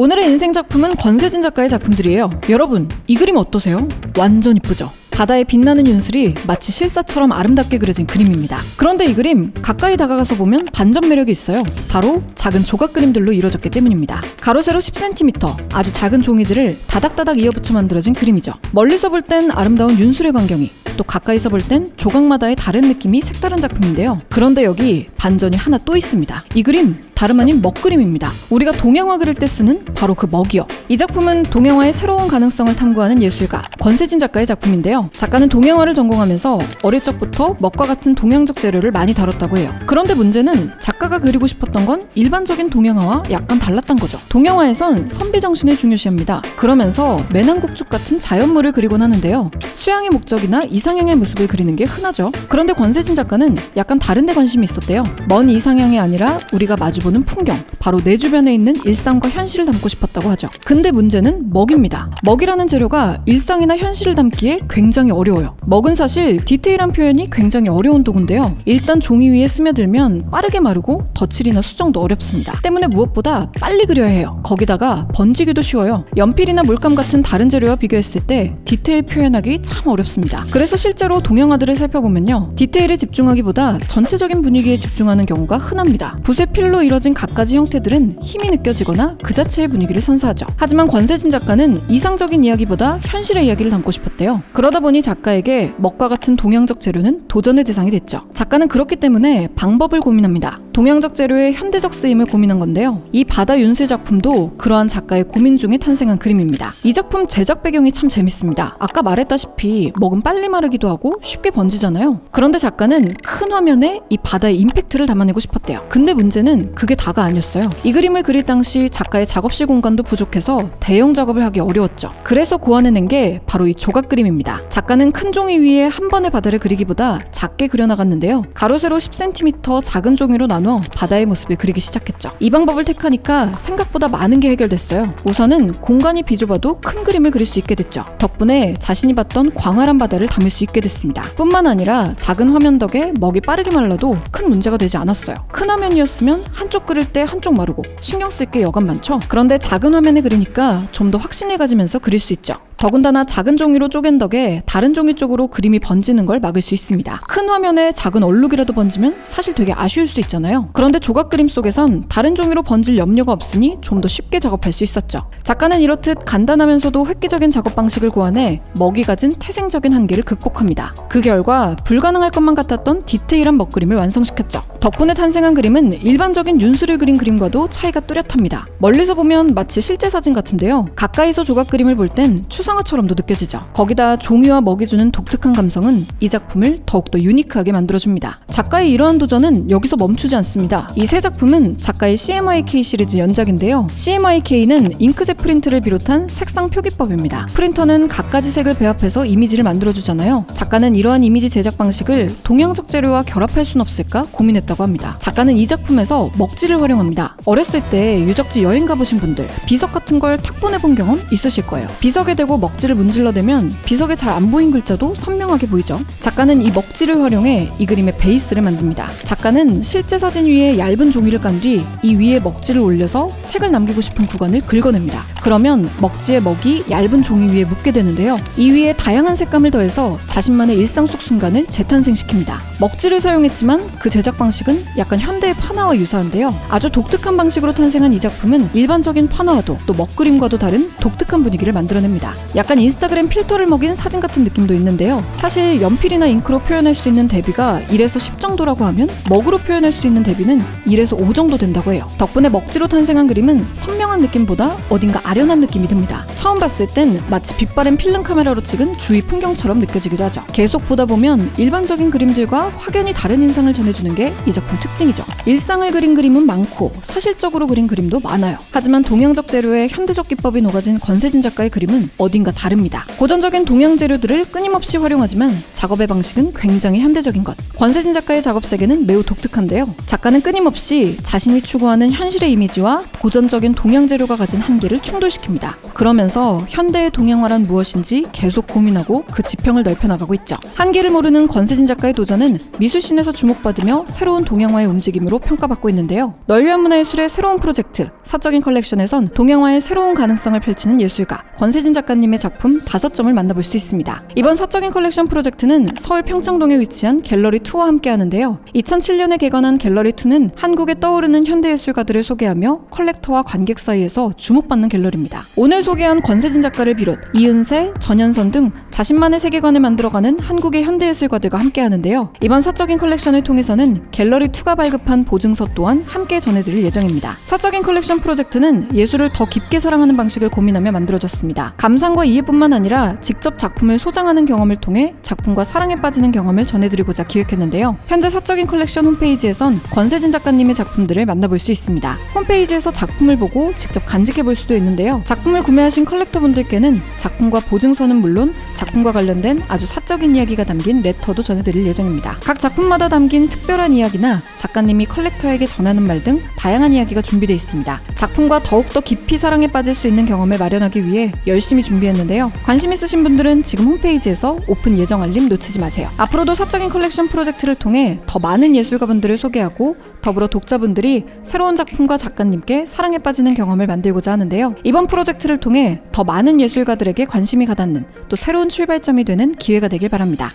오늘의 인생 작품은 권세진 작가의 작품들이에요. 여러분, 이 그림 어떠세요? 완전 이쁘죠? 바다에 빛나는 윤슬이 마치 실사처럼 아름답게 그려진 그림입니다. 그런데 이 그림 가까이 다가가서 보면 반전 매력이 있어요. 바로 작은 조각 그림들로 이루어졌기 때문입니다. 가로 세로 10cm 아주 작은 종이들을 다닥다닥 이어붙여 만들어진 그림이죠. 멀리서 볼 땐 아름다운 윤슬의 광경이, 또 가까이서 볼 땐 조각마다의 다른 느낌이 색다른 작품인데요. 그런데 여기 반전이 하나 또 있습니다. 이 그림 다름 아닌 먹그림입니다. 우리가 동양화 그릴 때 쓰는 바로 그 먹이요. 이 작품은 동양화의 새로운 가능성을 탐구하는 예술가 권세진 작가의 작품인데요. 작가는 동양화를 전공하면서 어릴 적부터 먹과 같은 동양적 재료를 많이 다뤘다고 해요. 그런데 문제는 작가가 그리고 싶었던 건 일반적인 동양화와 약간 달랐던 거죠. 동양화에선 선비 정신을 중요시합니다. 그러면서 매낭국죽 같은 자연물을 그리곤 하는데요. 수양의 목적이나 이상향의 모습을 그리는 게 흔하죠. 그런데 권세진 작가는 약간 다른 데 관심이 있었대요. 먼 이상향이 아니라 우리가 마주보는 풍경, 바로 내 주변에 있는 일상과 현실을 담고 싶었다고 하죠. 근데 문제는 먹입니다. 먹이라는 재료가 일상이나 현실을 담기에 굉장히 어려워요. 먹은 사실 디테일한 표현이 굉장히 어려운 도구인데요. 일단 종이 위에 스며들면 빠르게 마르고 덧칠이나 수정도 어렵습니다. 때문에 무엇보다 빨리 그려야 해요. 거기다가 번지기도 쉬워요. 연필이나 물감 같은 다른 재료와 비교했을 때 디테일 표현하기 참 어렵습니다. 그래서 실제로 동양화들을 살펴보면요, 디테일에 집중하기보다 전체적인 분위기에 집중하는 경우가 흔합니다. 붓의 필로 이뤄진 갖가지 형태들은 힘이 느껴지거나 그 자체의 분위기를 선사하죠. 하지만 권세진 작가는 이상적인 이야기보다 현실의 이야기를 담고 싶었대요. 그러다 보니 작가에게 먹과 같은 동양적 재료는 도전의 대상이 됐죠. 작가는 그렇기 때문에 방법을 고민합니다. 동양적 재료의 현대적 쓰임을 고민한 건데요. 이 바다 윤슬 작품도 그러한 작가의 고민 중에 탄생한 그림입니다. 이 작품 제작 배경이 참 재밌습니다. 아까 말했다시피 먹은 빨리 마르기도 하고 쉽게 번지잖아요. 그런데 작가는 큰 화면에 이 바다의 임팩트를 담아내고 싶었대요. 근데 문제는 그게 다가 아니었어요. 이 그림을 그릴 당시 작가의 작업실 공간도 부족해서 대형 작업을 하기 어려웠죠. 그래서 고안해낸 게 바로 이 조각 그림입니다. 작가는 큰 종이 위에 한 번에 바다를 그리기보다 작게 그려나갔는데요. 가로 세로 10cm 작은 종이로 나눠 바다의 모습을 그리기 시작했죠. 이 방법을 택하니까 생각보다 많은 게 해결됐어요. 우선은 공간이 비좁아도 큰 그림을 그릴 수 있게 됐죠. 덕분에 자신이 봤던 광활한 바다를 담을 수 있게 됐습니다. 뿐만 아니라 작은 화면 덕에 먹이 빠르게 말라도 큰 문제가 되지 않았어요. 큰 화면이었으면 한쪽 그릴 때 한쪽 마르고 신경 쓸 게 여간 많죠. 그런데 작은 화면에 그리니까 좀 더 확신을 가지면서 그릴 수 있죠. 더군다나 작은 종이로 쪼갠 덕에 다른 종이 쪽으로 그림이 번지는 걸 막을 수 있습니다. 큰 화면에 작은 얼룩이라도 번지면 사실 되게 아쉬울 수 있잖아요. 그런데 조각 그림 속에선 다른 종이로 번질 염려가 없으니 좀 더 쉽게 작업할 수 있었죠. 작가는 이렇듯 간단하면서도 획기적인 작업 방식을 고안해 먹이 가진 태생적인 한계를 극복합니다. 그 결과 불가능할 것만 같았던 디테일한 먹그림을 완성시켰죠. 덕분에 탄생한 그림은 일반적인 윤슬을 그린 그림과도 차이가 뚜렷합니다. 멀리서 보면 마치 실제 사진 같은데요. 가까이서 조각 그림을 볼 땐 추상화처럼도 느껴지죠. 거기다 종이와 먹이 주는 독특한 감성은 이 작품을 더욱더 유니크하게 만들어줍니다. 작가의 이러한 도전은 여기서 멈추지 않습니다. 이 세 작품은 작가의 CMYK 시리즈 연작인데요. CMYK는 잉크젯 프린트를 비롯한 색상 표기법입니다. 프린터는 갖가지 색을 배합해서 이미지를 만들어주잖아요. 작가는 이러한 이미지 제작 방식을 동양적 재료와 결합할 순 없을까 고민했다고 합니다. 작가는 이 작품에서 먹지를 활용합니다. 어렸을 때 유적지 여행 가보신 분들, 비석 같은 걸 탁 보내본 경험 있으실 거예요. 비석에 대고 먹지를 문질러대면 비석에 잘 안 보인 글자도 선명하게 보이죠. 작가는 이 먹지를 활용해 이 그림의 베이스를 만듭니다. 작가는 실제 사진 위에 얇은 종이를 깐 뒤 이 위에 먹지를 올려서 색을 남기고 싶은 구간을 긁어냅니다. 그러면 먹지의 먹이 얇은 종이 위에 묻게 되는데요. 이 위에 다양한 색감을 더해서 자신만의 일상 속 순간을 재탄생시킵니다. 먹지를 사용했지만 그 제작 방식은 약간 현대의 판화와 유사한데요. 아주 독특한 방식으로 탄생한 이 작품은 일반적인 판화와도 또 먹그림과도 다른 독특한 분위기를 만들어냅니다. 약간 인스타그램 필터를 먹인 사진 같은 느낌도 있는데요. 사실 연필이나 잉크로 표현할 수 있는 대비가 1에서 10 정도라고 하면 먹으로 표현할 수 있는 대비는 1에서 5 정도 된다고 해요. 덕분에 먹지로 탄생한 그림은 선명한 느낌보다 어딘가 아련한 느낌이 듭니다. 처음 봤을 땐 마치 빛바랜 필름 카메라로 찍은 주위 풍경처럼 느껴지기도 하죠. 계속 보다 보면 일반적인 그림들과 확연히 다른 인상을 전해주는 게 이 작품 특징이죠. 일상을 그린 그림은 많고 사실적으로 그린 그림도 많아요. 하지만 동양적 재료에 현대적 기법이 녹아진 권세진 작가의 그림은 어딘가 어딘가 다릅니다. 고전적인 동양 재료들을 끊임없이 활용하지만 작업의 방식은 굉장히 현대적인 것. 권세진 작가의 작업 세계는 매우 독특한데요. 작가는 끊임없이 자신이 추구하는 현실의 이미지와 고전적인 동양 재료가 가진 한계를 충돌시킵니다. 그러면서 현대의 동양화란 무엇인지 계속 고민하고 그 지평을 넓혀나가고 있죠. 한계를 모르는 권세진 작가의 도전은 미술씬에서 주목받으며 새로운 동양화의 움직임으로 평가받고 있는데요. 널리한 문화예술의 새로운 프로젝트, 사적인 컬렉션에선 동양화의 새로운 가능성을 펼치는 예술가 권세진 작가님의 작품 5점을 만나볼 수 있습니다. 이번 사적인 컬렉션 프로젝트는 서울 평창동에 위치한 갤러리2와 함께 하는데요. 2007년에 개관한 갤러리2는 한국에 떠오르는 현대예술가들을 소개하며 컬렉터와 관객 사이에서 주목받는 갤러리입니다. 오늘 소개한 권세진 작가를 비롯 이은세, 전현선 등 자신만의 세계관을 만들어가는 한국의 현대예술가들과 함께 하는데요. 이번 사적인 컬렉션을 통해서는 갤러리2가 발급한 보증서 또한 함께 전해드릴 예정입니다. 사적인 컬렉션 프로젝트는 예술을 더 깊게 사랑하는 방식을 고민하며 만들어졌습니다. 감상과 이해뿐만 아니라 직접 작품을 소장하는 경험을 통해 작품과 사랑에 빠지는 경험을 전해드리고자 기획했는데요. 현재 사적인 컬렉션 홈페이지에선 권세진 작가님의 작품들을 만나볼 수 있습니다. 홈페이지에서 작품을 보고 직접 간직해볼 수도 있는데요. 작품을 구매하신 컬렉터분들께는 작품과 보증서는 물론 작품과 관련된 아주 사적인 이야기가 담긴 레터도 전해드릴 예정입니다. 각 작품마다 담긴 특별한 이야기나 작가님이 컬렉터에게 전하는 말 등 다양한 이야기가 준비되어 있습니다. 작품과 더욱더 깊이 사랑에 빠질 수 있는 경험을 마련하기 위해 열심히 준비했는데요. 관심 있으신 분들은 지금 홈페이지에서 오픈 예정 알림 놓치지 마세요. 앞으로도 사적인 컬렉션 프로젝트를 통해 더 많은 예술가분들을 소개하고 더불어 독자분들이 새로운 작품과 작가님께 사랑에 빠지는 경험을 만들고자 하는데요. 이번 프로젝트를 통해 더 많은 예술가들에게 관심이 가닿는 또 새로운 출발점이 되는 기회가 되길 바랍니다.